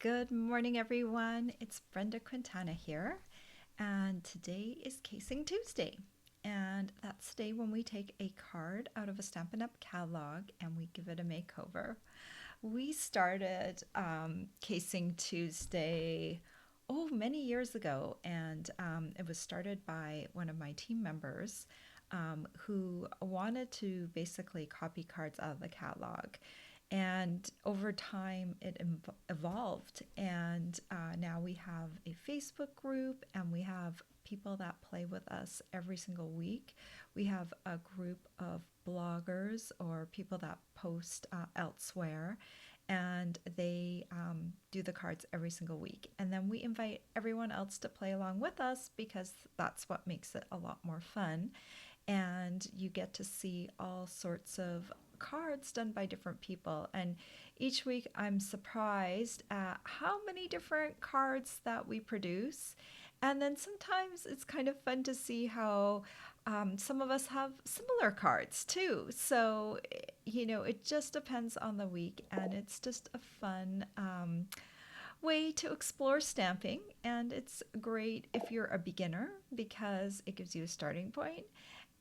Good morning, everyone. It's Brenda Quintana here, and today is Casing Tuesday. And that's the day when we take a card out of a Stampin' Up! Catalog and we give it a makeover. We started Casing Tuesday, many years ago, and it was started by one of my team members who wanted to basically copy cards out of the catalog. And over time, it evolved. And now we have a Facebook group and we have people that play with us every single week. We have a group of bloggers or people that post elsewhere, and they do the cards every single week. And then we invite everyone else to play along with us because that's what makes it a lot more fun. And you get to see all sorts of cards done by different people. And each week I'm surprised at how many different cards that we produce. And then sometimes it's kind of fun to see how some of us have similar cards too. So, it just depends on the week. And it's just a fun way to explore stamping. And it's great if you're a beginner because it gives you a starting point.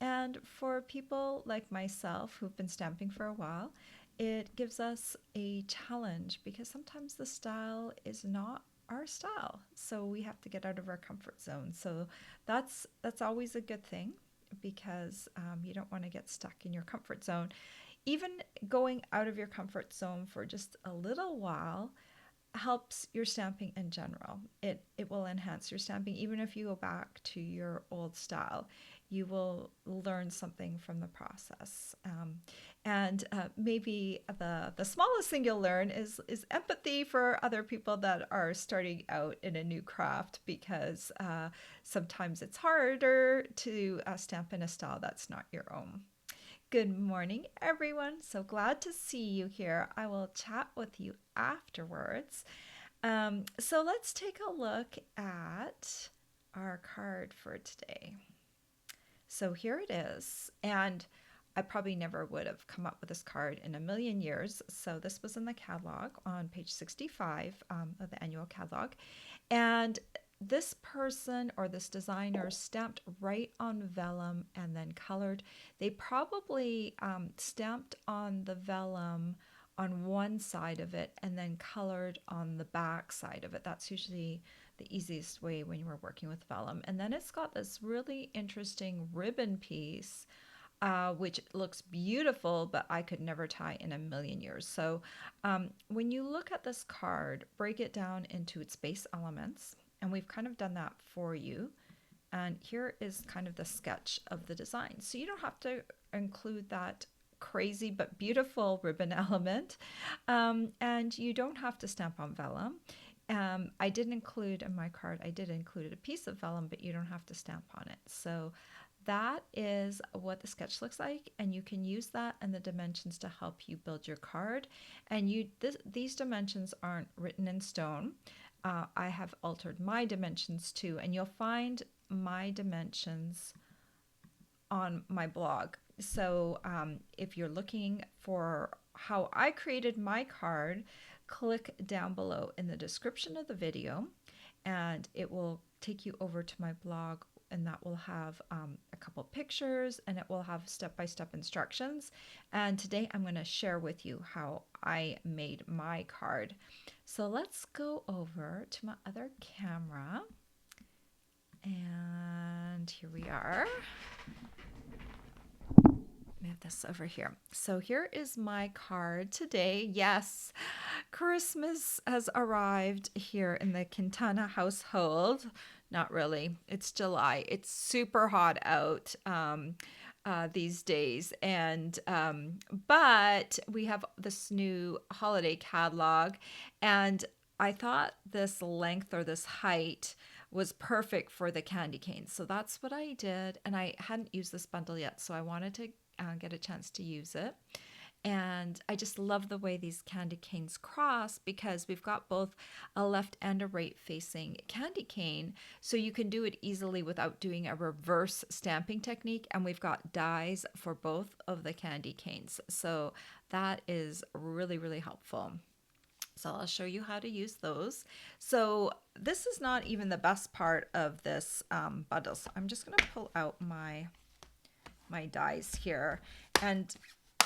And for people like myself who've been stamping for a while, it gives us a challenge because sometimes the style is not our style. So we have to get out of our comfort zone. So that's always a good thing because you don't want to get stuck in your comfort zone. Even going out of your comfort zone for just a little while helps your stamping in general. It will enhance your stamping even if you go back to your old style. You will learn something from the process. And maybe the smallest thing you'll learn is empathy for other people that are starting out in a new craft because sometimes it's harder to stamp in a style that's not your own. Good morning, everyone. So glad to see you here. I will chat with you afterwards. So let's take a look at our card for today. So here it is. And I probably never would have come up with this card in a million years. So this was in the catalog on page 65 of the annual catalog. And this person or this designer stamped right on vellum and then colored. They probably stamped on the vellum on one side of it and then colored on the back side of it. That's usually the easiest way when you're working with vellum. And then it's got this really interesting ribbon piece, which looks beautiful, but I could never tie in a million years. So when you look at this card, break it down into its base elements. And we've kind of done that for you. And here is kind of the sketch of the design. So you don't have to include that crazy but beautiful ribbon element. And you don't have to stamp on vellum. I did include in my card, I did include a piece of vellum, but you don't have to stamp on it. So that is what the sketch looks like, and you can use that and the dimensions to help you build your card. And these dimensions aren't written in stone. I have altered my dimensions too, and you'll find my dimensions on my blog. So if you're looking for how I created my card, click down below in the description of the video, and it will take you over to my blog, and that will have a couple pictures and it will have step-by-step instructions. And today I'm going to share with you how I made my card. So let's go over to my other camera, and here we are. I have this over here. So here is my card today. Yes, Christmas has arrived here in the Quintana household. Not really. It's July. It's super hot out these days, and but we have this new holiday catalog, and I thought this length or this height was perfect for the candy canes. So that's what I did, and I hadn't used this bundle yet, so I wanted to get a chance to use it. And I just love the way these candy canes cross because we've got both a left and a right facing candy cane. So you can do it easily without doing a reverse stamping technique. And we've got dies for both of the candy canes. So that is really, really helpful. So I'll show you how to use those. So this is not even the best part of this bundle. So I'm just going to pull out my dies here, and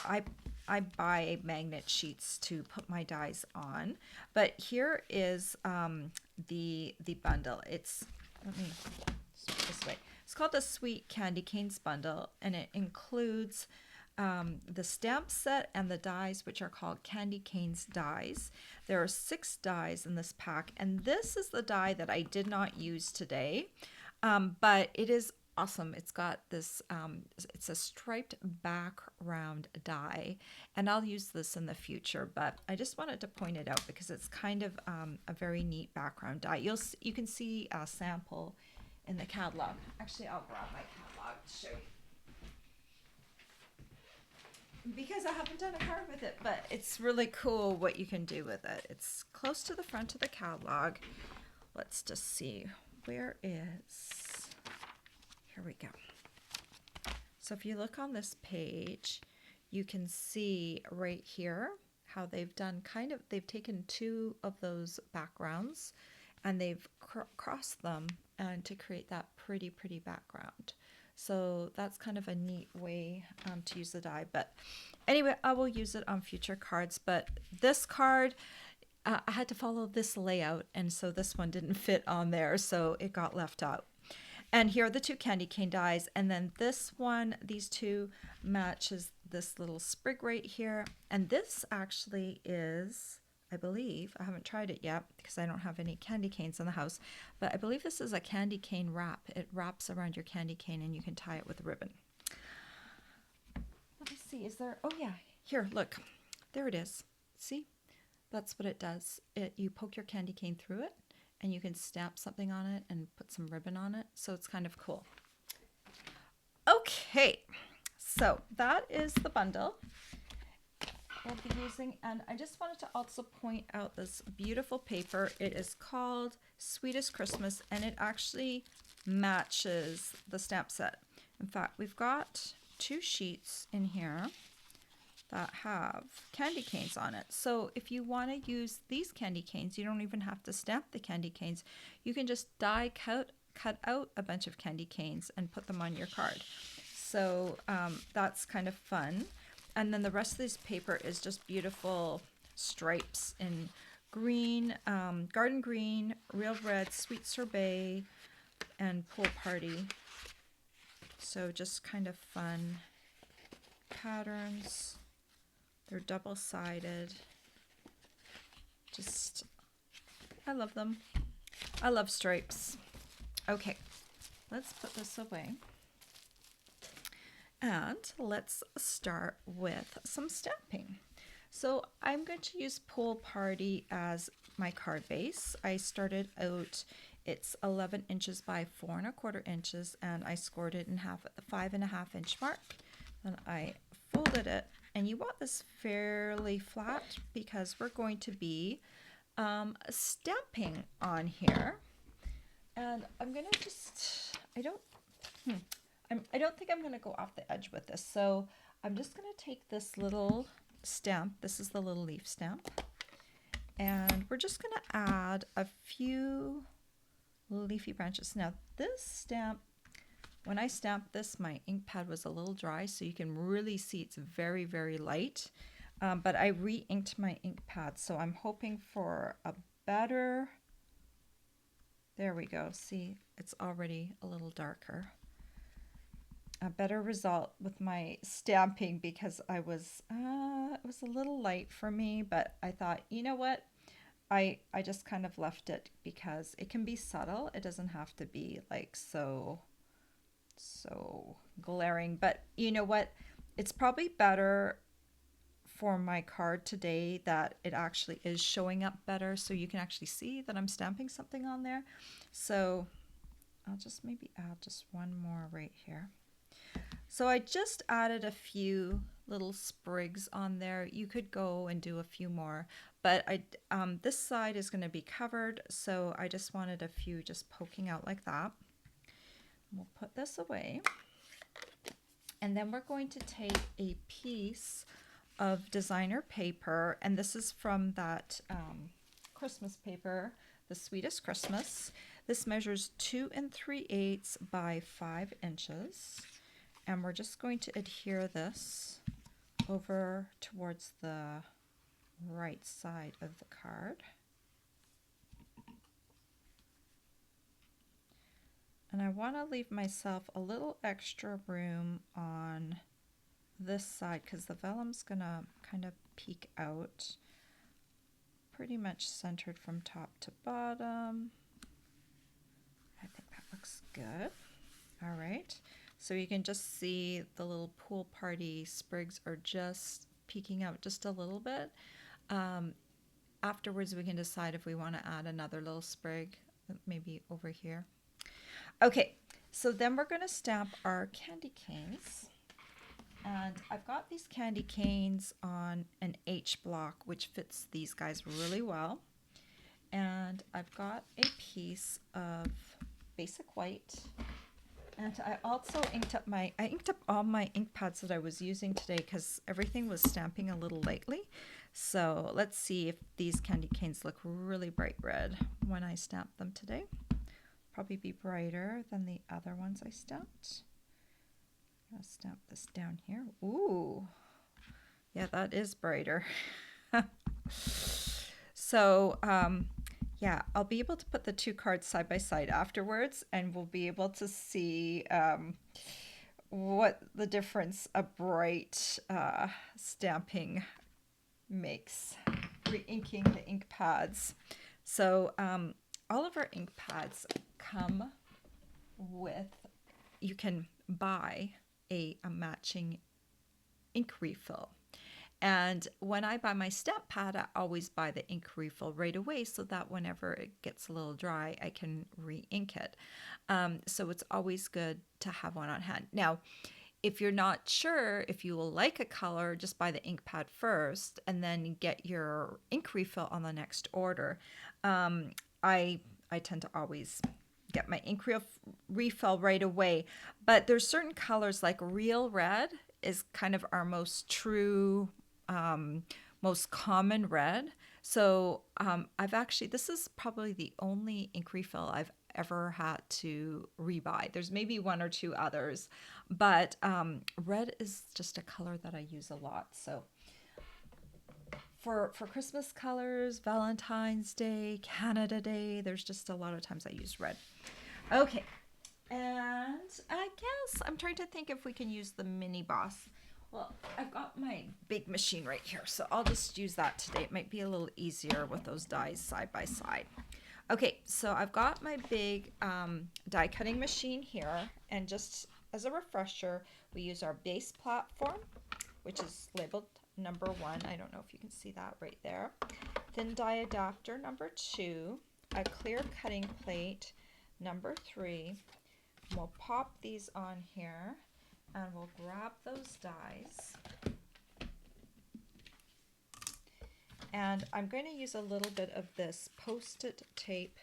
I buy magnet sheets to put my dies on. But here is the bundle. It's, let me start this way. It's called the Sweet Candy Canes bundle, and it includes the stamp set and the dies, which are called Candy Canes dies. There are 6 dies in this pack, and this is the die that I did not use today, but it is awesome. It's got this, it's a striped background die, and I'll use this in the future, but I just wanted to point it out because it's kind of a very neat background die. You can see a sample in the catalog. Actually, I'll grab my catalog to show you, because I haven't done a card with it, but it's really cool what you can do with it. It's close to the front of the catalog. Let's just see, where is, here we go. So if you look on this page, you can see right here how they've done they've taken 2 of those backgrounds and they've crossed them and to create that pretty background. So that's kind of a neat way to use the die. But anyway, I will use it on future cards. But this card, I had to follow this layout, and so this one didn't fit on there, so it got left out. And here are the 2 candy cane dies, and then this one, these 2 matches this little sprig right here. And this actually is, I believe, I haven't tried it yet because I don't have any candy canes in the house, but I believe this is a candy cane wrap. It wraps around your candy cane and you can tie it with a ribbon. Let me see, is there, oh yeah, here, look, there it is. See, that's what it does. You poke your candy cane through it and you can stamp something on it and put some ribbon on it. So it's kind of cool. Okay, so that is the bundle we'll be using, and I just wanted to also point out this beautiful paper. It is called Sweetest Christmas, and it actually matches the stamp set. In fact, we've got 2 sheets in here that have candy canes on it. So if you want to use these candy canes, you don't even have to stamp the candy canes. You can just die cut out a bunch of candy canes and put them on your card. So that's kind of fun. And then the rest of this paper is just beautiful stripes in green, garden green, real red, sweet sorbet, and pool party. So just kind of fun patterns. They're double-sided. Just, I love them. I love stripes. Okay, let's put this away. And let's start with some stamping. So I'm going to use Pool Party as my card base. I started out, it's 11 inches by 4 1/4 inches, and I scored it in half at the 5 1/2 inch mark. Then I folded it, and you want this fairly flat because we're going to be stamping on here. And I'm gonna just, I don't think I'm going to go off the edge with this. So I'm just going to take this little stamp. This is the little leaf stamp. And we're just going to add a few leafy branches. Now this stamp, when I stamped this, my ink pad was a little dry, so you can really see it's very light. But I re-inked my ink pad, so I'm hoping for a better, there we go. See, it's already a little darker. A better result with my stamping because it was a little light for me, but I thought, you know what, I just kind of left it because it can be subtle. It doesn't have to be like so glaring, but you know what, it's probably better for my card today that it actually is showing up better, so you can actually see that I'm stamping something on there. So I'll just maybe add just one more right here. So I just added a few little sprigs on there. You could go and do a few more, but this side is going to be covered, so I just wanted a few just poking out like that. We'll put this away, and then we're going to take a piece of designer paper, and this is from that Christmas paper, The Sweetest Christmas. This measures 2 3/8 by 5 inches, and we're just going to adhere this over towards the right side of the card. And I want to leave myself a little extra room on this side because the vellum's going to kind of peek out, pretty much centered from top to bottom. I think that looks good. All right, so you can just see the little pool party sprigs are just peeking out just a little bit. Afterwards, we can decide if we want to add another little sprig, maybe over here. Okay, so then we're going to stamp our candy canes. And I've got these candy canes on an H block, which fits these guys really well. And I've got a piece of basic white. And I also inked up all my ink pads that I was using today because everything was stamping a little lightly. So let's see if these candy canes look really bright red when I stamp them today. Probably be brighter than the other ones I stamped. I'm gonna stamp this down here. Ooh, yeah, that is brighter. So, yeah, I'll be able to put the two cards side by side afterwards, and we'll be able to see what the difference a bright stamping makes, re-inking the ink pads. So, all of our ink pads come with, you can buy a matching ink refill. And when I buy my stamp pad, I always buy the ink refill right away so that whenever it gets a little dry, I can re-ink it. So it's always good to have one on hand. Now, if you're not sure if you will like a color, just buy the ink pad first and then get your ink refill on the next order. I tend to always get my ink refill right away, but there's certain colors like real red is kind of our most true, most common red. So this is probably the only ink refill I've ever had to rebuy. There's maybe one or two others, but red is just a color that I use a lot. So for Christmas colors, Valentine's Day, Canada Day, there's just a lot of times I use red. Okay, and I guess I'm trying to think if we can use the mini boss. Well, I've got my big machine right here, so I'll just use that today. It might be a little easier with those dies side by side. Okay, so I've got my big die cutting machine here, and just as a refresher, we use our base platform, which is labeled number 1. I don't know if you can see that right there. Thin die adapter number 2, a clear cutting plate number 3. We'll pop these on here and we'll grab those dies. And I'm going to use a little bit of this Post-it tape,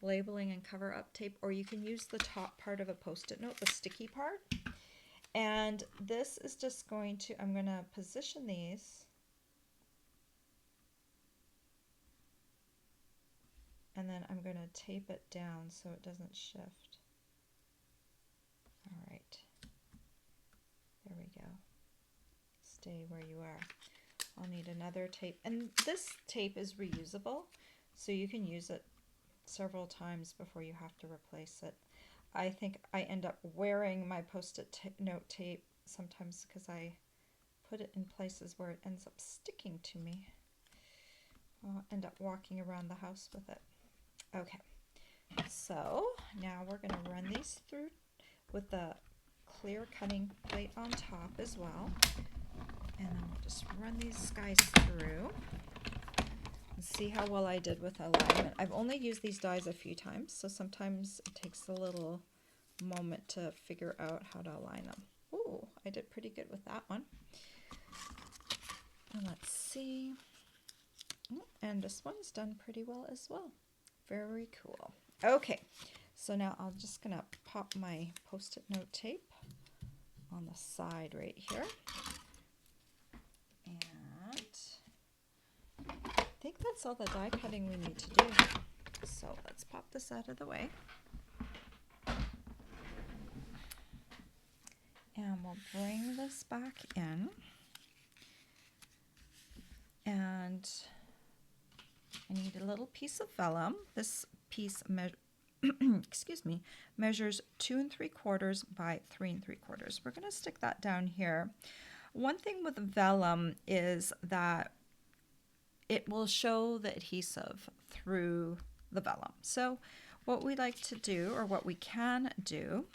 labeling and cover up tape, or you can use the top part of a Post-it note, the sticky part. And this is just going to, I'm going to position these. And then I'm going to tape it down so it doesn't shift. All right. There we go. Stay where you are. I'll need another tape. And this tape is reusable, so you can use it several times before you have to replace it. I think I end up wearing my Post-it note tape sometimes because I put it in places where it ends up sticking to me. I'll end up walking around the house with it. Okay, so now we're going to run these through with the clear cutting plate on top as well. And then we'll just run these guys through and see how well I did with alignment. I've only used these dies a few times, so sometimes it takes a little moment to figure out how to align them. Ooh, I did pretty good with that one. And let's see. And this one's done pretty well as well. Very cool. Okay, so now I'm just gonna pop my Post-it note tape on the side right here. And that's all the die cutting we need to do. So let's pop this out of the way. And we'll bring this back in. And I need a little piece of vellum. This piece excuse me, measures 2 3/4 by 3 3/4. We're going to stick that down here. One thing with vellum is that it will show the adhesive through the vellum. So what we like to do, or what we can do,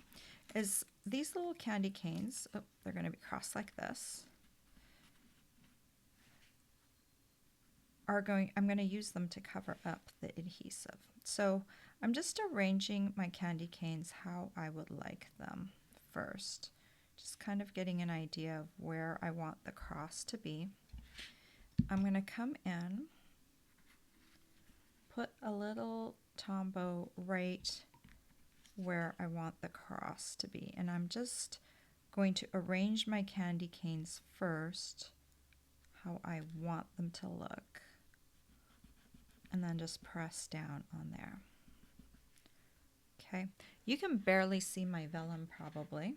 is these little candy canes, oh, they're going to be crossed like this, I'm going to use them to cover up the adhesive. So I'm just arranging my candy canes how I would like them first. Just kind of getting an idea of where I want the cross to be. I'm going to come in, put a little tombow right where I want the cross to be. And I'm just going to arrange my candy canes first how I want them to look. And then just press down on there. Okay, you can barely see my vellum probably.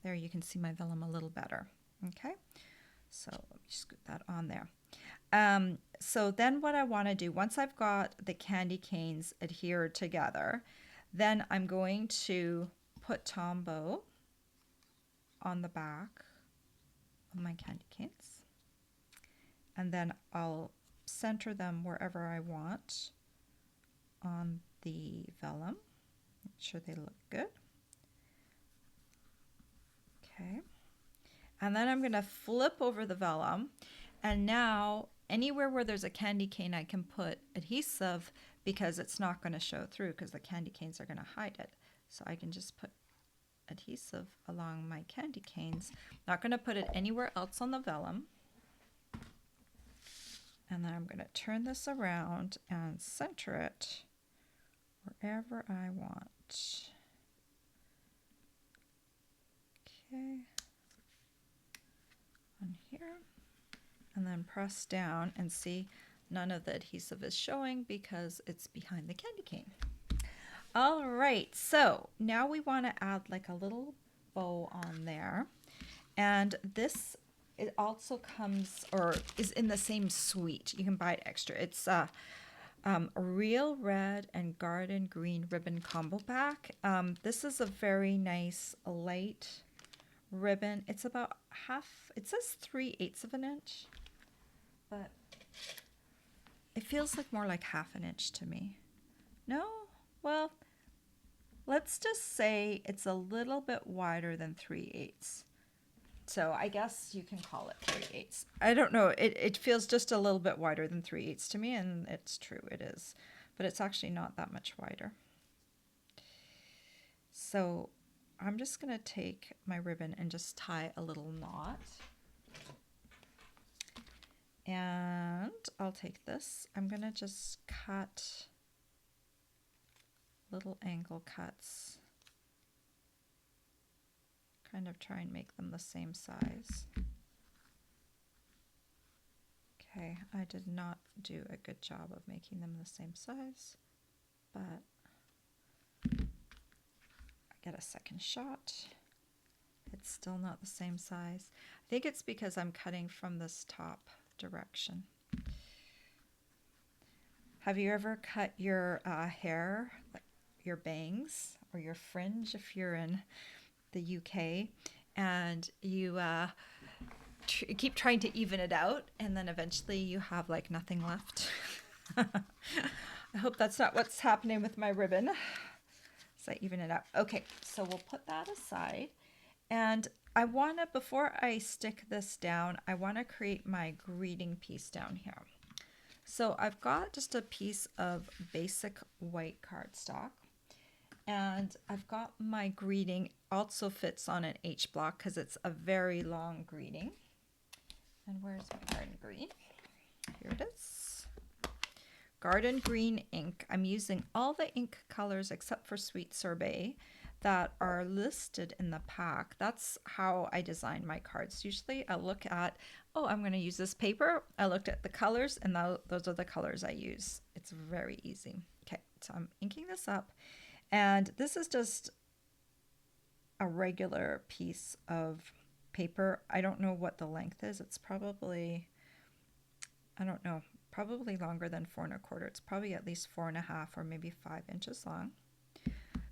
There you can see my vellum a little better. Okay, so let me scoot that on there. So then what I want to do, once I've got the candy canes adhered together, then I'm going to put tombow on the back of my candy canes, and then I'll center them wherever I want on the vellum. Make sure they look good. Okay, and then I'm going to flip over the vellum, and now anywhere where there's a candy cane I can put adhesive, because it's not going to show through because the candy canes are going to hide it. So I can just put adhesive along my candy canes. Not going to put it anywhere else on the vellum. And then I'm going to turn this around and center it wherever I want. Okay, on here, and then press down, and see none of the adhesive is showing because it's behind the candy cane. All right, so now we want to add like a little bow on there, and this, it also comes, or is in the same suite. You can buy it extra. It's a real red and garden green ribbon combo pack. This is a very nice light ribbon. It's about half, it says 3/8 of an inch, but it feels like more like ½ an inch to me. No? Well, let's just say it's a little bit wider than 3/8. So I guess you can call it 3/8. I don't know. It feels just a little bit wider than 3/8 to me, and it's true, it is. But it's actually not that much wider. So I'm just going to take my ribbon and just tie a little knot. And I'll take this. I'm going to just cut little angle cuts. Kind of try and make them the same size. Okay, I did not do a good job of making them the same size, but I get a second shot. It's still not the same size. I think it's because I'm cutting from this top direction. Have you ever cut your hair, like your bangs or your fringe if you're in the UK, and you keep trying to even it out, and then eventually you have like nothing left? I hope that's not what's happening with my ribbon. So I even it out. Okay, so we'll put that aside. And I want to, before I stick this down, I want to create my greeting piece down here. So I've got just a piece of basic white cardstock, and I've got my greeting, also fits on an H block because it's a very long greeting. And where's my garden green? Here it is. Garden green ink. I'm using all the ink colors except for Sweet Sorbet, that are listed in the pack. That's how I design my cards. Usually I look at, oh, I'm going to use this paper. I looked at the colors, and those are the colors I use. It's very easy. Okay, so I'm inking this up, and this is just a regular piece of paper. I don't know what the length is. It's probably, I don't know, probably longer than 4 1/4. It's probably at least 4 1/2 or maybe 5 inches long.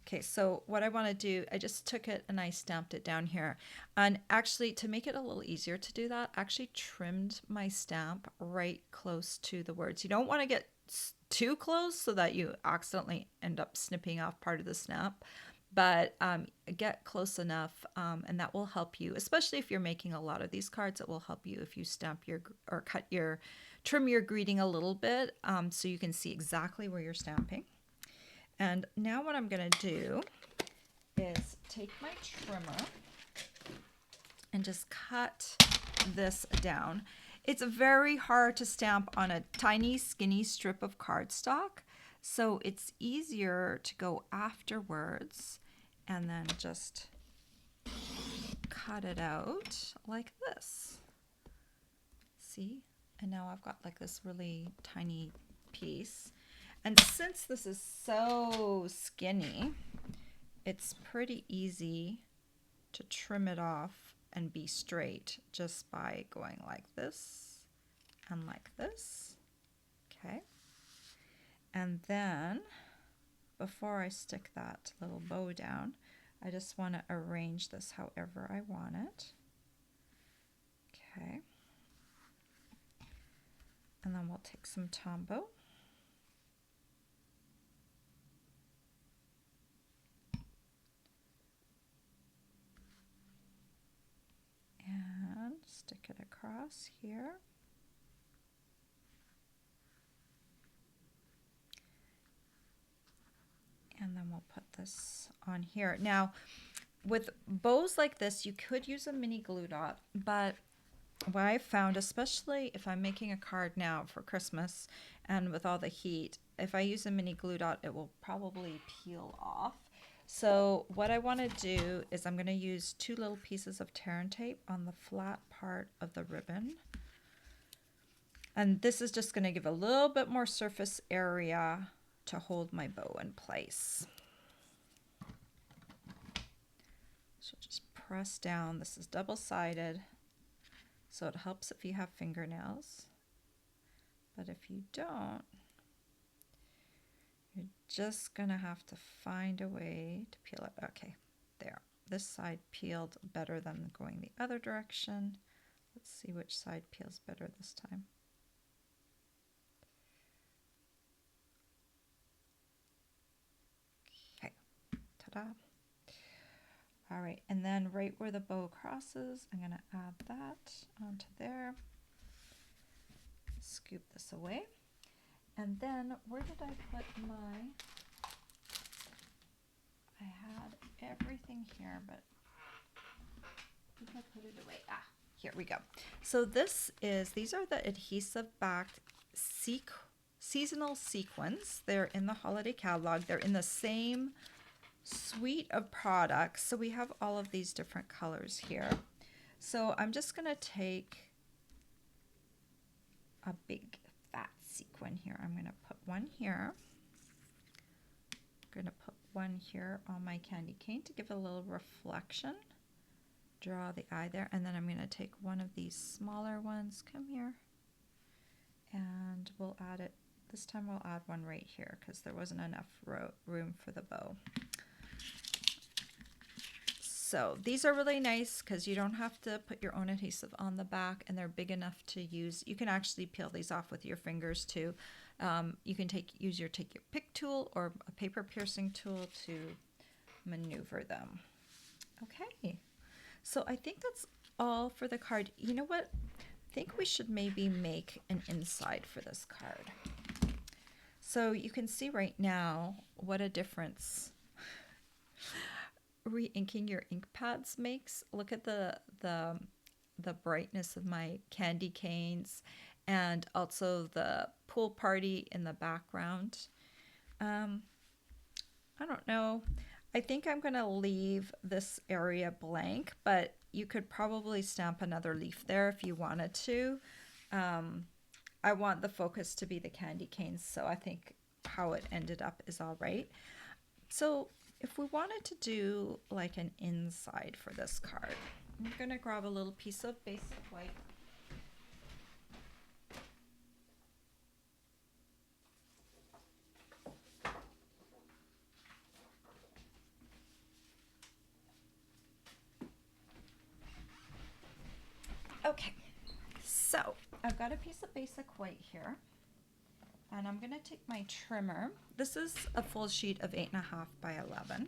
Okay, so what I want to do, I just took it and I stamped it down here. And actually, to make it a little easier to do that, I actually trimmed my stamp right close to the words. You don't want to get too close so that you accidentally end up snipping off part of the stamp, but get close enough, and that will help you, especially if you're making a lot of these cards. It will help you if you stamp your or trim your greeting a little bit, so you can see exactly where you're stamping. And now what I'm going to do is take my trimmer and just cut this down. It's very hard to stamp on a tiny, skinny strip of cardstock, so it's easier to go afterwards and then just cut it out like this. See? And now I've got like this really tiny piece. And since this is so skinny, it's pretty easy to trim it off and be straight just by going like this and like this. Okay. And then before I stick that little bow down, I just want to arrange this however I want it. Okay. And then we'll take some Tombow. And stick it across here. And then we'll put this on here. Now, with bows like this, you could use a mini glue dot, but what I found, especially if I'm making a card now for Christmas and with all the heat, if I use a mini glue dot, it will probably peel off. So what I want to do is I'm going to use 2 little pieces of tear and tape on the flat part of the ribbon. And this is just going to give a little bit more surface area to hold my bow in place. So just press down. This is double-sided, so it helps if you have fingernails. But if you don't, you're just going to have to find a way to peel it. Okay, there. This side peeled better than going the other direction. Let's see which side peels better this time. Okay, ta-da. All right, and then right where the bow crosses, I'm going to add that onto there. Scoop this away. And then where did I put my... I had everything here, but I think I put it away. Ah, here we go. So these are the adhesive backed seasonal sequins. They're in the holiday catalog. They're in the same suite of products. So we have all of these different colors here. So I'm just going to take a big fat sequin here. I'm going to put one here. I'm going to put one here on my candy cane to give a little reflection. Draw the eye there, and then I'm going to take one of these smaller ones. Come here, and we'll add it. This time we'll add one right here because there wasn't enough room for the bow. So these are really nice because you don't have to put your own adhesive on the back, and they're big enough to use. You can actually peel these off with your fingers too. You can take your pick tool or a paper piercing tool to maneuver them. Okay, so I think that's all for the card. You know what? I think we should maybe make an inside for this card. So you can see right now what a difference re-inking your ink pads makes. Look at the brightness of my candy canes, and also the pool party in the background. I don't know. I think I'm going to leave this area blank, but you could probably stamp another leaf there if you wanted to. I want the focus to be the candy canes, so I think how it ended up is all right. So if we wanted to do like an inside for this card, I'm going to grab a little piece of basic white. Okay, so I've got a piece of basic white here, and I'm going to take my trimmer. This is a full sheet of 8.5 by 11.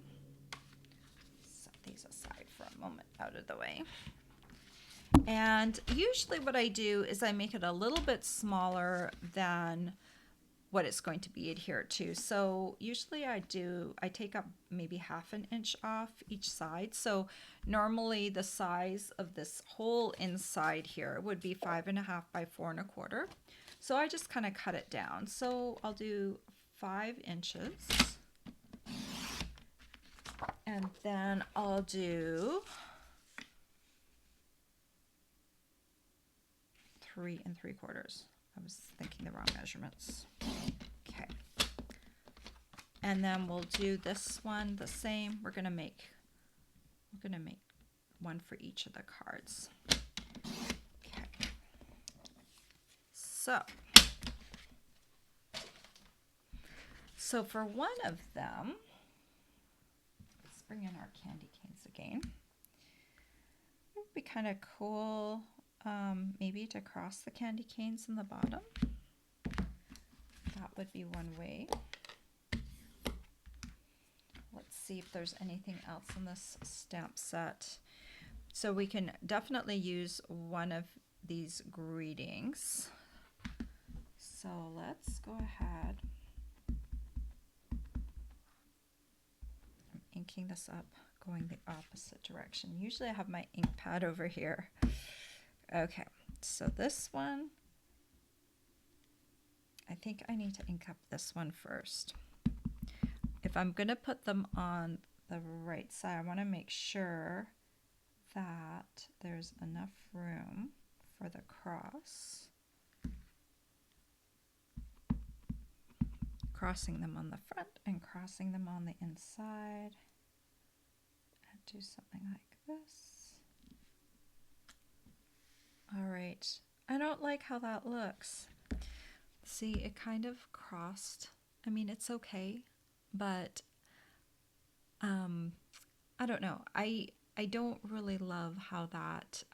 Set these aside for a moment out of the way. And usually what I do is I make it a little bit smaller than what it's going to be adhered to. So usually I take up maybe 1/2 inch off each side. So normally the size of this whole inside here would be 5.5 by 4.25. So I just kind of cut it down. So I'll do 5 inches. And then I'll do 3 3/4. I was thinking the wrong measurements. Okay. And then we'll do this one the same. We're gonna make one for each of the cards. Okay. So for one of them, let's bring in our candy canes again. It would be kind of cool. Maybe to cross the candy canes in the bottom. That would be one way. Let's see if there's anything else in this stamp set. So we can definitely use one of these greetings. So let's go ahead. I'm inking this up, going the opposite direction. Usually I have my ink pad over here. Okay, so this one, I think I need to ink up this one first. If I'm going to put them on the right side, I want to make sure that there's enough room for the cross. Crossing them on the front and crossing them on the inside. And do something like this. All right, I don't like how that looks. See, it kind of crossed. I mean, it's okay, but I don't know. I don't really love how that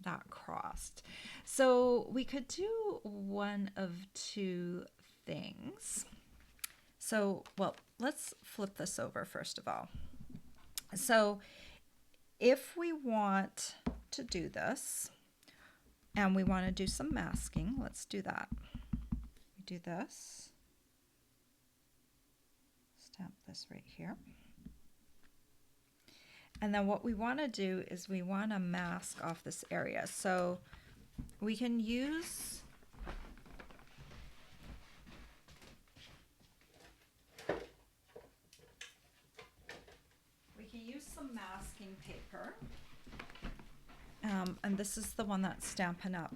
that crossed. So we could do one of two things. So, well, let's flip this over first of all. So if we want to do this, and we want to do some masking, let's do that. We do this, stamp this right here. And then what we want to do is we want to mask off this area. So we can use some masking paper. And this is the one that Stampin' Up!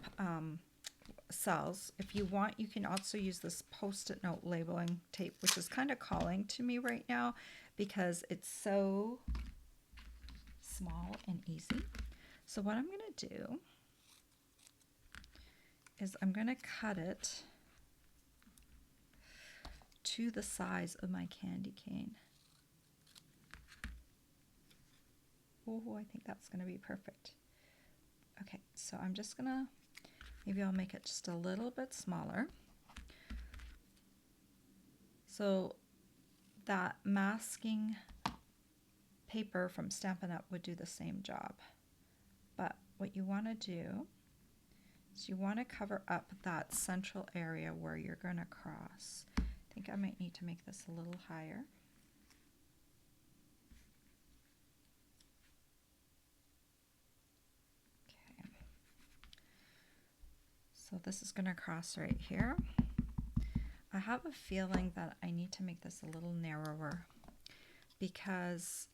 Sells. If you want, you can also use this Post-it note labeling tape, which is kind of calling to me right now because it's so small and easy. So what I'm going to do is I'm going to cut it to the size of my candy cane. Oh, I think that's going to be perfect. Okay, so I'm just going to, maybe I'll make it just a little bit smaller. So that masking paper from Stampin' Up! Would do the same job. But what you want to do is you want to cover up that central area where you're going to cross. I think I might need to make this a little higher. Okay. So this is going to cross right here. I have a feeling that I need to make this a little narrower. because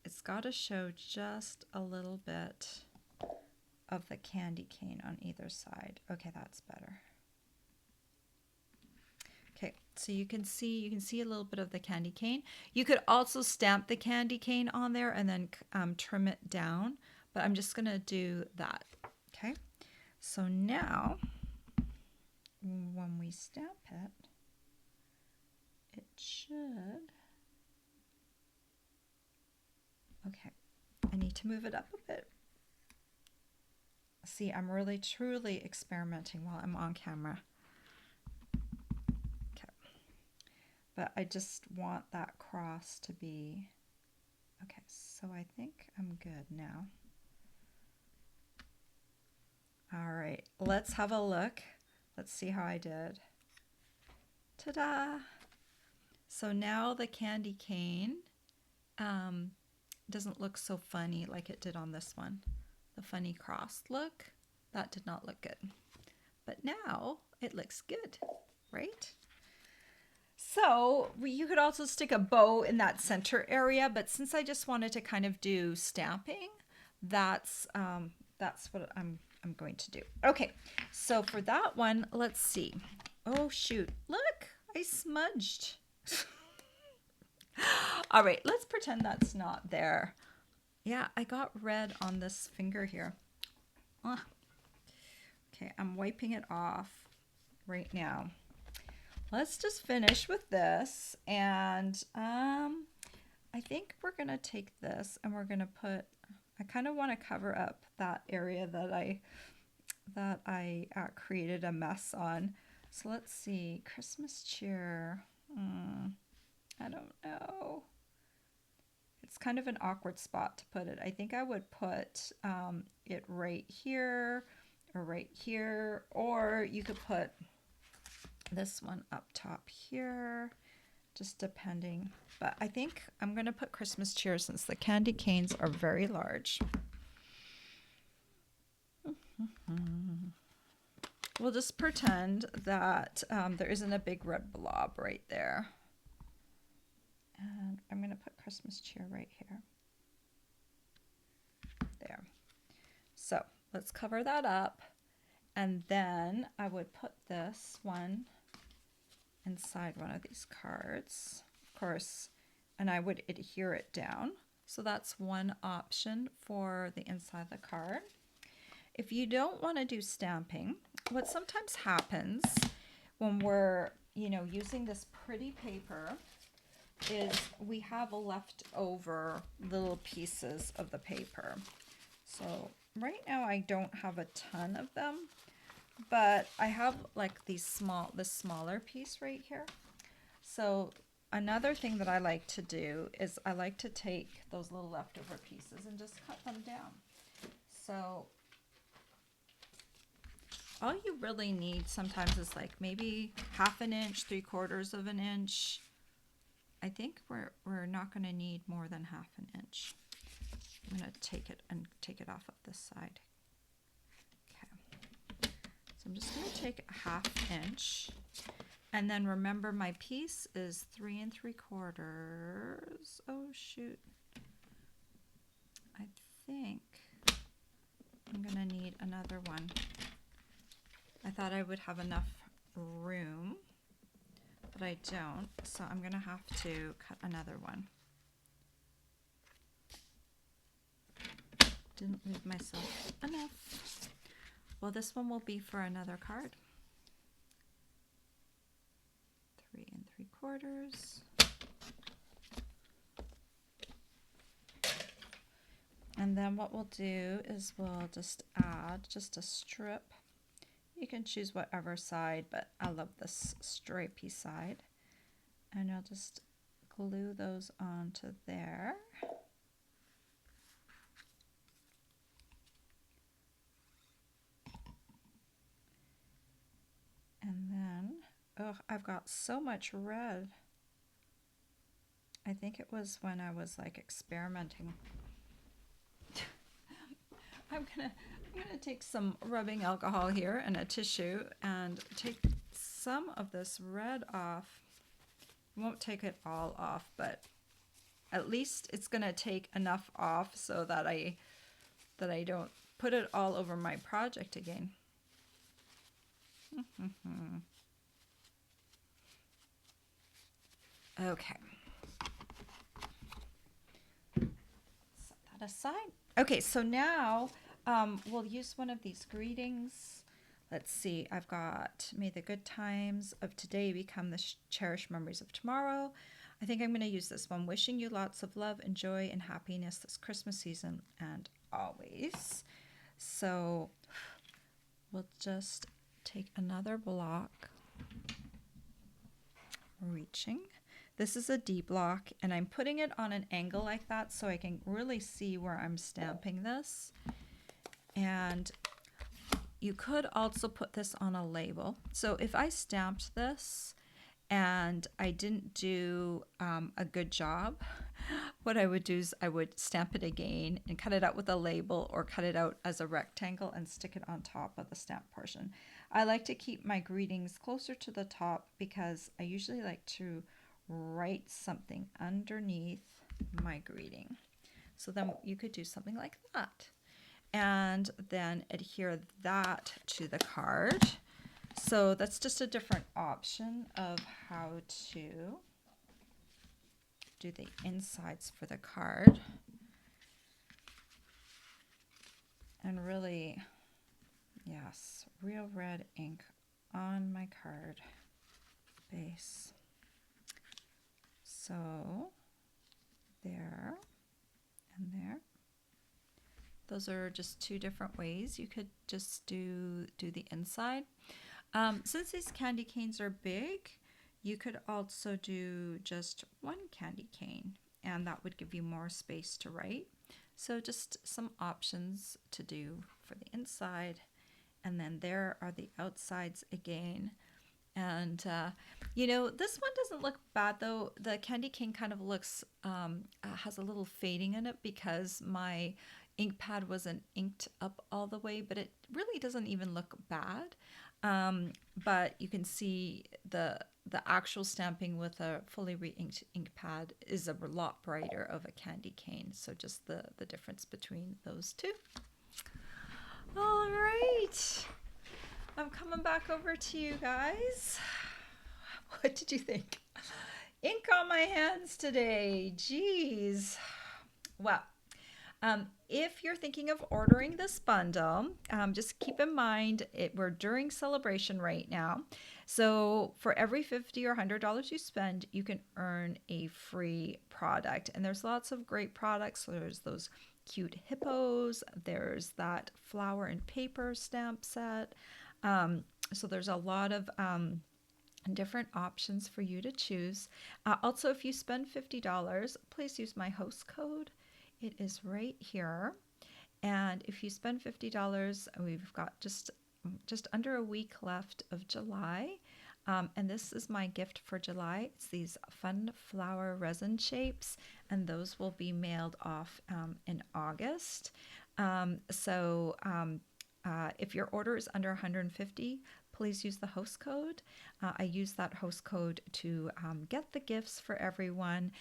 it's got to show just a little bit of the candy cane on either side. Okay, that's better. Okay, so you can see a little bit of the candy cane. You could also stamp the candy cane on there and then trim it down, but I'm just gonna do that. Okay, so now when we stamp it, it should. Okay, I need to move it up a bit. See, I'm really truly experimenting while I'm on camera. Okay, but I just want that cross to be okay. So I think I'm good now. All right, let's have a look. Let's see how I did. Ta-da! So now the candy cane doesn't look so funny like it did on this one. The funny cross look, that did not look good. But now it looks good, right? So you could also stick a bow in that center area, but since I just wanted to kind of do stamping, that's what I'm going to do. Okay, so for that one, let's see. Oh shoot, look, I smudged. All right, let's pretend that's not there. Yeah, I got red on this finger here. Okay, I'm wiping it off right now. Let's just finish with this, and I think we're gonna take this and we're gonna put, I kind of want to cover up that area that I created a mess on. So let's see, Christmas cheer. I don't know. It's kind of an awkward spot to put it. I think I would put it right here or right here, or you could put this one up top here, just depending. But I think I'm going to put Christmas cheer since the candy canes are very large. We'll just pretend that there isn't a big red blob right there. And I'm going to put Christmas cheer right here. There. So let's cover that up. And then I would put this one inside one of these cards, of course, and I would adhere it down. So that's one option for the inside of the card. If you don't want to do stamping, what sometimes happens when we're, using this pretty paper is we have leftover little pieces of the paper. So right now I don't have a ton of them, but I have like this smaller piece right here. So another thing that I like to do is I like to take those little leftover pieces and just cut them down. So all you really need sometimes is like maybe 1/2 inch, 3/4 of an inch. I think we're not going to need more than 1/2 inch. I'm going to take it off of this side. Okay. So I'm just going to take 1/2 inch, and then remember my piece is 3 3/4. Oh shoot! I think I'm going to need another one. I thought I would have enough room, but I don't, so I'm going to have to cut another one. Didn't leave myself enough. Well, this one will be for another card. 3 3/4. And then what we'll do is we'll just add just a strip. You can choose whatever side, but I love this stripy side. And I'll just glue those onto there. And then, oh, I've got so much red. I think it was when I was like experimenting. I'm gonna take some rubbing alcohol here and a tissue and take some of this red off. I won't take it all off, but at least it's going to take enough off so that I don't put it all over my project again. Okay. Set that aside. Okay, so now we'll use one of these greetings. Let's see, I've got may the good times of today become the cherished memories of tomorrow. I think I'm going to use this one. Wishing you lots of love and joy and happiness this Christmas season and always. So we'll just take another block, reaching. This is a D block, and I'm putting it on an angle like that so I can really see where I'm stamping this. And you could also put this on a label. So if I stamped this and I didn't do a good job, what I would do is I would stamp it again and cut it out with a label or cut it out as a rectangle and stick it on top of the stamp portion. I like to keep my greetings closer to the top because I usually like to write something underneath my greeting. So then you could do something like that. And then adhere that to the card. So that's just a different option of how to do the insides for the card. And really, yes, real red ink on my card base. So there and there. Those are just two different ways you could just do the inside. Since these candy canes are big, you could also do just one candy cane, and that would give you more space to write. So just some options to do for the inside. And then there are the outsides again. And, this one doesn't look bad, though. The candy cane kind of looks, has a little fading in it because my ink pad wasn't inked up all the way, but it really doesn't even look bad. But you can see the actual stamping with a fully re-inked ink pad is a lot brighter of a candy cane. So just the difference between those two. All right. I'm coming back over to you guys. What did you think? Ink on my hands today. Jeez. Well, if you're thinking of ordering this bundle, just keep in mind we're during celebration right now. So for every $50 or $100 you spend, you can earn a free product. And there's lots of great products. So there's those cute hippos. There's that flower and paper stamp set. So there's a lot of different options for you to choose. Also, if you spend $50, please use my host code. It is right here. And if you spend $50, we've got just under a week left of July. And this is my gift for July. It's these fun flower resin shapes, and those will be mailed off in August. If your order is under $150, please use the host code. I use that host code to get the gifts for everyone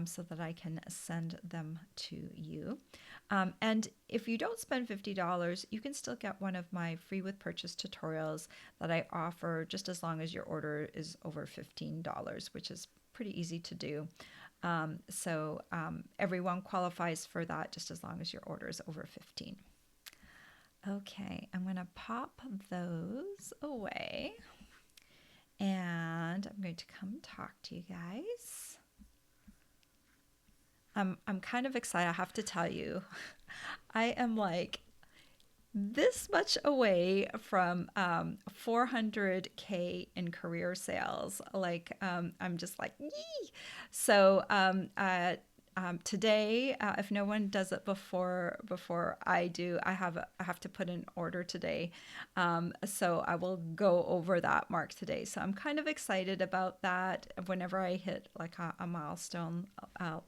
so that I can send them to you. And if you don't spend $50, you can still get one of my free with purchase tutorials that I offer just as long as your order is over $15, which is pretty easy to do. Everyone qualifies for that just as long as your order is over $15. Okay, I'm going to pop those away, and I'm going to come talk to you guys. I'm kind of excited, I have to tell you. I am like this much away from 400K in career sales. I'm just like, yee! So today, if no one does it before I do, I have to put an order today. So I will go over that mark today. So I'm kind of excited about that whenever I hit like a milestone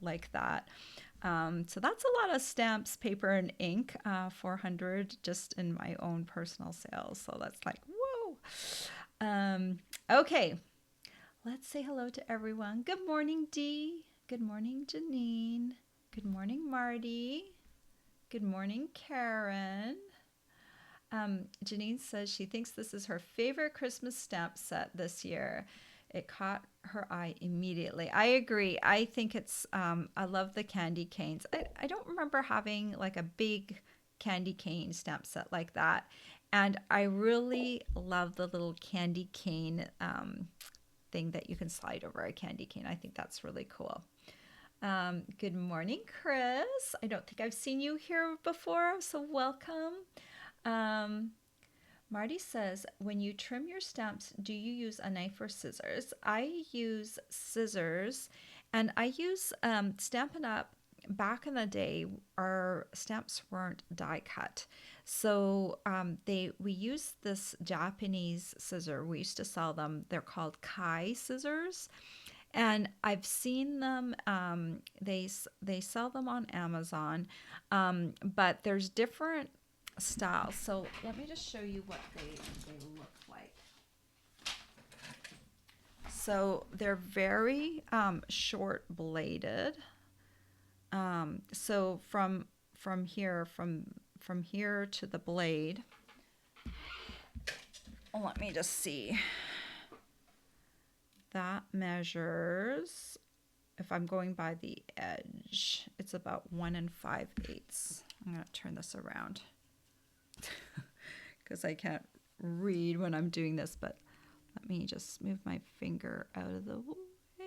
like that. So that's a lot of stamps, paper, and ink, 400 just in my own personal sales. So that's like, whoa. Okay, let's say hello to everyone. Good morning, Dee. Good morning, Janine. Good morning, Marty. Good morning, Karen. Janine says she thinks this is her favorite Christmas stamp set this year. It caught her eye immediately. I agree. I think I love the candy canes. I don't remember having like a big candy cane stamp set like that. And I really love the little candy cane thing that you can slide over a candy cane. I think that's really cool. Good morning, Chris. I don't think I've seen you here before, so welcome. Um, Marty says, when you trim your stamps, do you use a knife or scissors? I use scissors, and I use Stampin' Up. Back in the day, our stamps weren't die cut, so we used this Japanese scissor. We used to sell them. They're called Kai scissors, and I've seen them. They sell them on Amazon, but there's different styles. So let me just show you what they look like. So they're very short bladed. So from here to the blade. Let me just see. That measures, if I'm going by the edge, it's about 1 5/8. I'm going to turn this around because I can't read when I'm doing this, but let me just move my finger out of the way,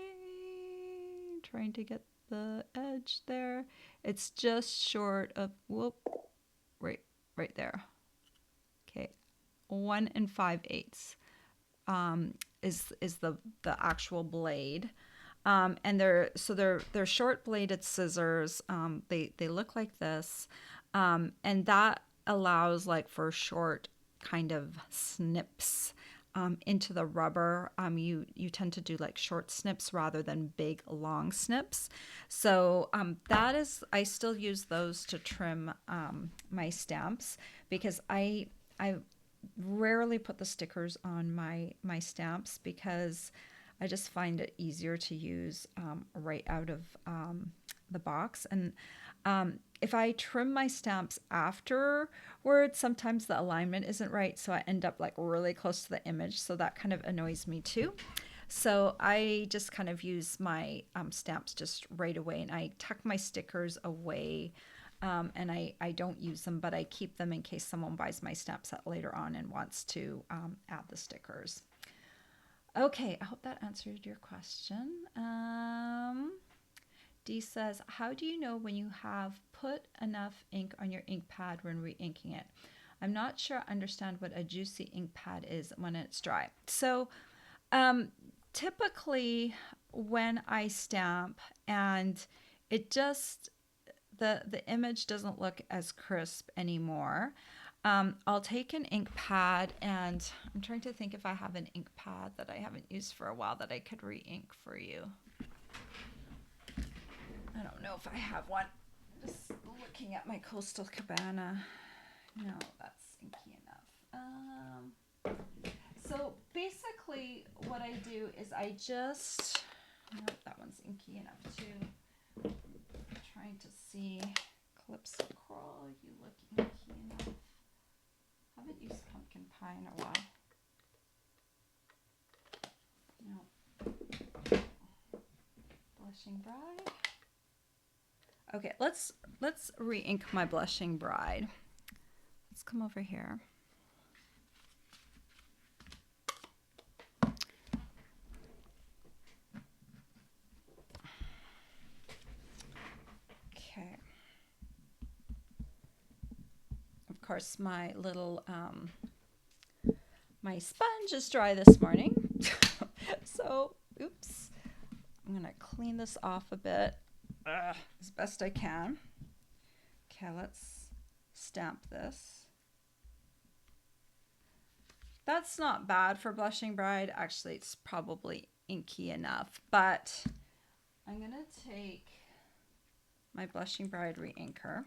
trying to get the edge there. It's just short of, right there. Okay, 1 5/8 is the actual blade. And they're short bladed scissors. They look like this, and that allows like for short kind of snips into the rubber. You tend to do like short snips rather than big long snips. So I still use those to trim my stamps because I rarely put the stickers on my stamps because I just find it easier to use right out of the box. And if I trim my stamps afterwards, sometimes the alignment isn't right, so I end up like really close to the image. So that kind of annoys me too. So I just kind of use my stamps just right away, and I tuck my stickers away. And I don't use them, but I keep them in case someone buys my stamp set later on and wants to add the stickers. Okay, I hope that answered your question. Dee says, how do you know when you have put enough ink on your ink pad when re-inking it? I'm not sure I understand what a juicy ink pad is when it's dry. So typically when I stamp and it just, the image doesn't look as crisp anymore, I'll take an ink pad, and I'm trying to think if I have an ink pad that I haven't used for a while that I could re-ink for you. I don't know if I have one. Just looking at my Coastal Cabana. No, that's inky enough. So basically what I do is I just, nope, that one's inky enough too. I'm trying to see, Calypso Coral, you look inky enough. Haven't used pumpkin pie in a while. No. Blushing Bride. Okay, let's re-ink my Blushing Bride. Let's come over here. Okay. Of course, my little my sponge is dry this morning. So, oops. I'm going to clean this off a bit as best I can. Okay, let's stamp this. That's not bad for Blushing Bride. Actually, it's probably inky enough, but I'm going to take my Blushing Bride re-inker,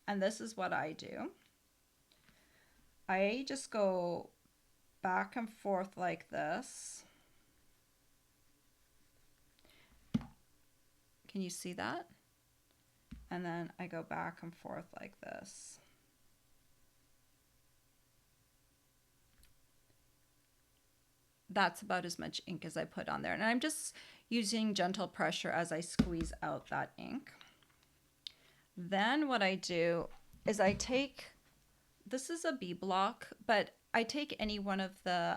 and this is what I do. I just go back and forth like this. Can you see that? And then I go back and forth like this. That's about as much ink as I put on there. And I'm just using gentle pressure as I squeeze out that ink. Then what I do is I take, this is a B block, but I take any one of the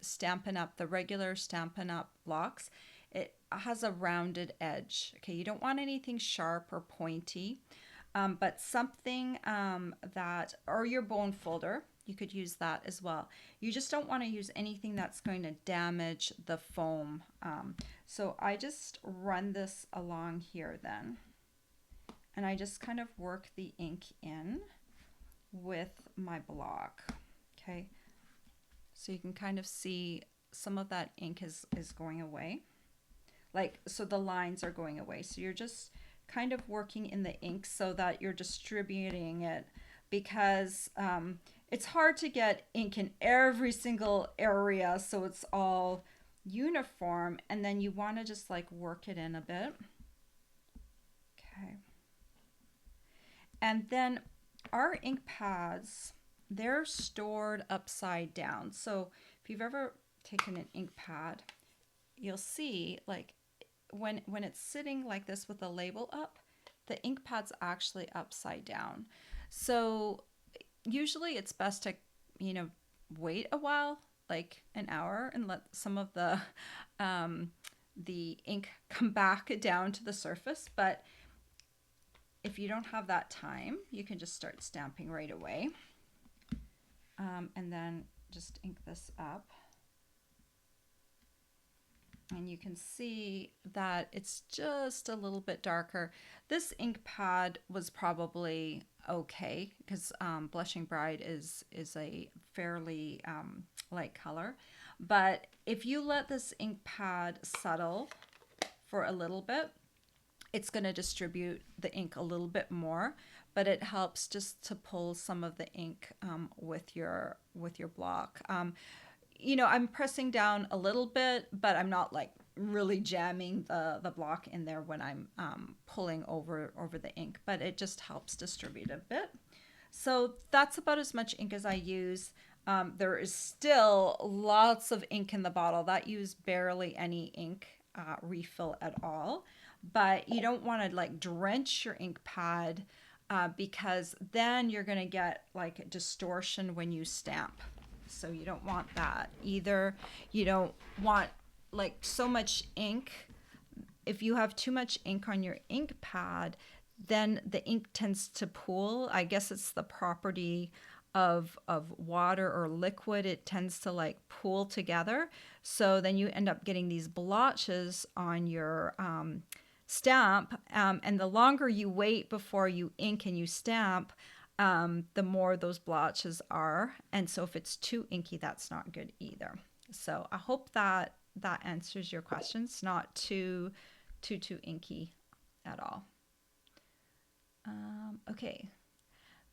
Stampin' Up, the regular Stampin' Up blocks. It has a rounded edge. Okay, you don't want anything sharp or pointy, but something that, or your bone folder, you could use that as well. You just don't want to use anything that's going to damage the foam. So I just run this along here then. And I just kind of work the ink in with my block. Okay. So you can kind of see some of that ink is going away. Like, so the lines are going away. So you're just kind of working in the ink so that you're distributing it, because it's hard to get ink in every single area so it's all uniform, and then you want to just like work it in a bit. Okay. And then our ink pads, they're stored upside down. So if you've ever taken an ink pad, you'll see like when it's sitting like this with the label up, the ink pad's actually upside down. So usually it's best to, wait a while, like an hour, and let some of the ink come back down to the surface. But if you don't have that time, you can just start stamping right away. And then just ink this up. And you can see that it's just a little bit darker. This ink pad was probably okay, because Blushing Bride is a fairly light color. But if you let this ink pad settle for a little bit, it's going to distribute the ink a little bit more, but it helps just to pull some of the ink with your block. I'm pressing down a little bit, but I'm not like really jamming the block in there when I'm pulling over the ink, but it just helps distribute a bit. So that's about as much ink as I use. There is still lots of ink in the bottle. That used barely any ink refill at all, but you don't want to like drench your ink pad because then you're going to get like distortion when you stamp. So you don't want that either. You don't want like so much ink. If you have too much ink on your ink pad, then the ink tends to pool. I guess it's the property of water or liquid. It tends to like pool together. So then you end up getting these blotches on your stamp. And the longer you wait before you ink and you stamp, the more those blotches are. And so if it's too inky, that's not good either. So I hope that answers your questions. Not too inky at all. Okay.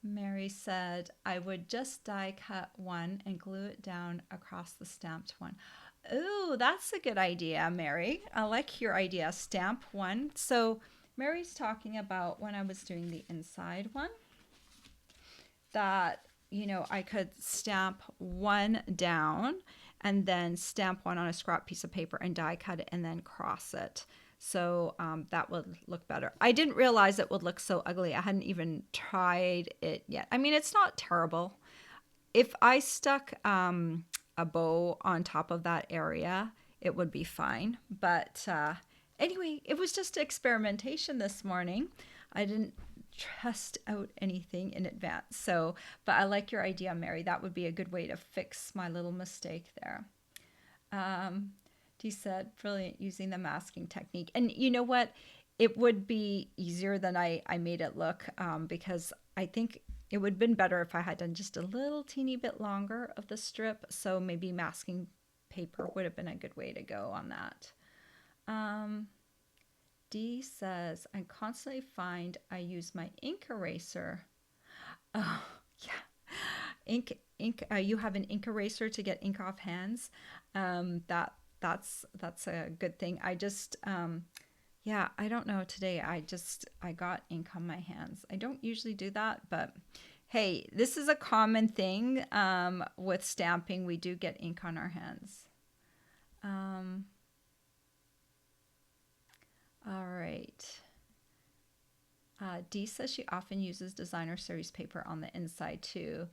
Mary said, I would just die cut one and glue it down across the stamped one. Oh, that's a good idea, Mary. I like your idea. Stamp one. So Mary's talking about when I was doing the inside one, that, I could stamp one down and then stamp one on a scrap piece of paper and die cut it and then cross it. So that would look better. I didn't realize it would look so ugly. I hadn't even tried it yet. I mean, it's not terrible. If I stuck a bow on top of that area, it would be fine. But anyway, it was just experimentation this morning. I didn't test out anything in advance. So, but I like your idea, Mary. That would be a good way to fix my little mistake there. He said, brilliant, using the masking technique. And you know what? It would be easier than I made it look, because I think it would have been better if I had done just a little teeny bit longer of the strip. So maybe masking paper would have been a good way to go on that. D says, I constantly find I use my ink eraser. Oh, yeah. Ink. You have an ink eraser to get ink off hands. That's a good thing. I just Yeah, I don't know today. I got ink on my hands. I don't usually do that, but hey, this is a common thing with stamping. We do get ink on our hands. Um, all right. Dee says she often uses designer series paper on the inside too.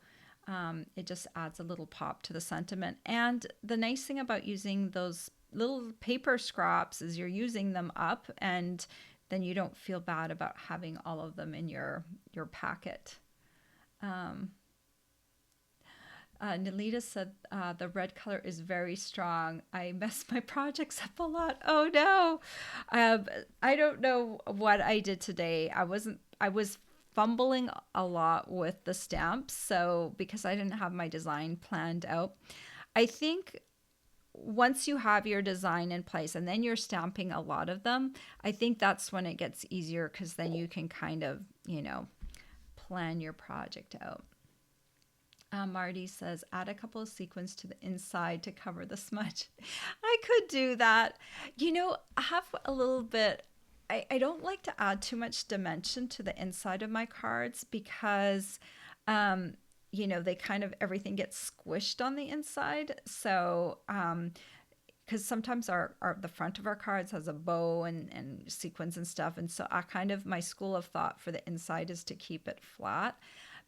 It just adds a little pop to the sentiment. And the nice thing about using those little paper scraps is you're using them up, and then you don't feel bad about having all of them in your packet. Um, Nalita said the red color is very strong. I mess my projects up a lot. Oh no. Um, I don't know what I did today. I was fumbling a lot with the stamps. So, because I didn't have my design planned out, I think once you have your design in place and then you're stamping a lot of them, I think that's when it gets easier because then you can kind of, plan your project out. Marty says, add a couple of sequins to the inside to cover the smudge. I could do that. I have a little bit, I don't like to add too much dimension to the inside of my cards because, they kind of, everything gets squished on the inside. So, because sometimes the front of our cards has a bow and sequins and stuff. And so I kind of, my school of thought for the inside is to keep it flat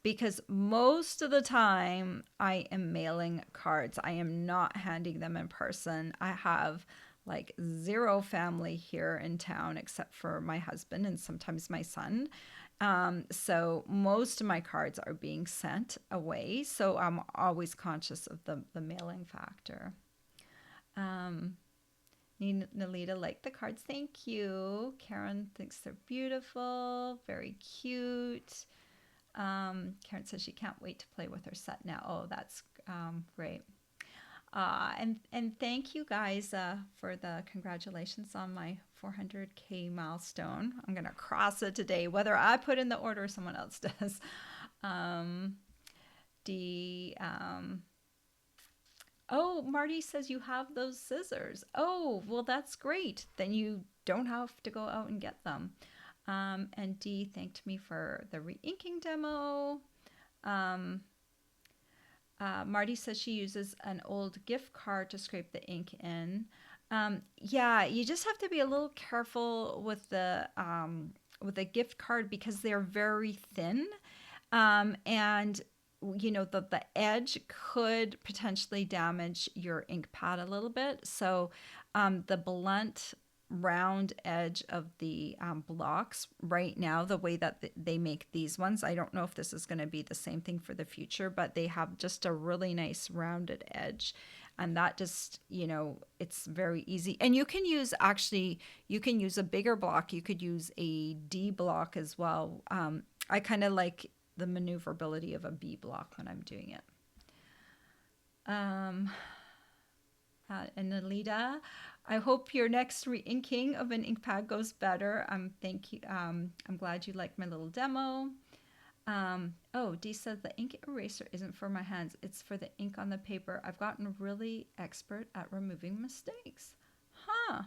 because most of the time I am mailing cards. I am not handing them in person. I have like zero family here in town except for my husband and sometimes my son. So most of my cards are being sent away. So I'm always conscious of the mailing factor. Um, Nalita liked the cards. Thank you. Karen thinks they're beautiful, very cute. Karen says she can't wait to play with her set now. Oh, that's great. And thank you guys for the congratulations on my 400K milestone. I'm gonna cross it today, whether I put in the order or someone else does. Um, D. Oh, Marty says you have those scissors. Oh, well, that's great. Then you don't have to go out and get them. And Dee thanked me for the re-inking demo. Um, Marty says she uses an old gift card to scrape the ink in. Yeah, you just have to be a little careful with the gift card because they're very thin, and the edge could potentially damage your ink pad a little bit. So the blunt round edge of the blocks right now, the way that they make these ones, I don't know if this is going to be the same thing for the future, but they have just a really nice rounded edge, and that just, it's very easy. And you can use a bigger block. You could use a D block as well. I kind of like the maneuverability of a B block when I'm doing it. And Alita, I hope your next re-inking of an ink pad goes better. Thank you. I'm glad you liked my little demo. Oh, Dee said the ink eraser isn't for my hands. It's for the ink on the paper. I've gotten really expert at removing mistakes. Huh.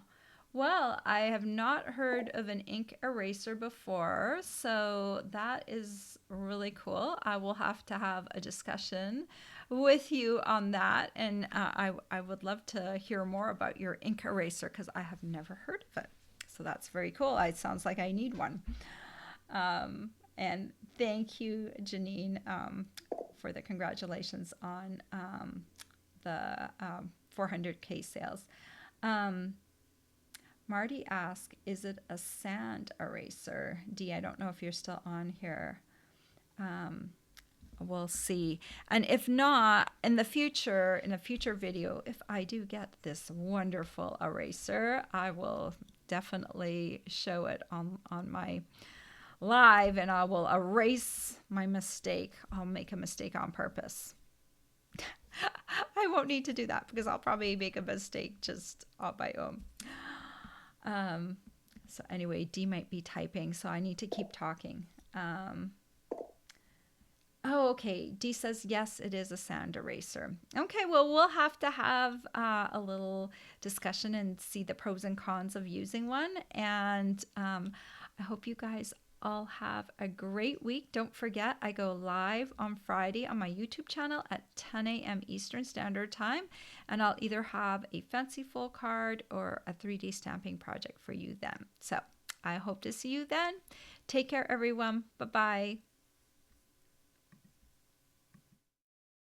Well, I have not heard of an ink eraser before, so that is really cool. I will have to have a discussion with you on that, and I would love to hear more about your ink eraser because I have never heard of it. So that's very cool. It sounds like I need one. And thank you, Janine, for the congratulations on the 400K sales. Marty asked, is it a sand eraser? Dee, I don't know if you're still on here. We'll see. And if not, in a future video, if I do get this wonderful eraser, I will definitely show it on my live, and I will erase my mistake. I'll make a mistake on purpose. I won't need to do that because I'll probably make a mistake just on my own. So anyway, Dee might be typing, so I need to keep talking. Oh, okay. Dee says, yes, it is a sand eraser. Okay, well, we'll have to have a little discussion and see the pros and cons of using one. And I hope you guys all have a great week. Don't forget, I go live on Friday on my YouTube channel at 10 a.m. Eastern Standard Time. And I'll either have a fancy full card or a 3D stamping project for you then. So I hope to see you then. Take care, everyone. Bye bye.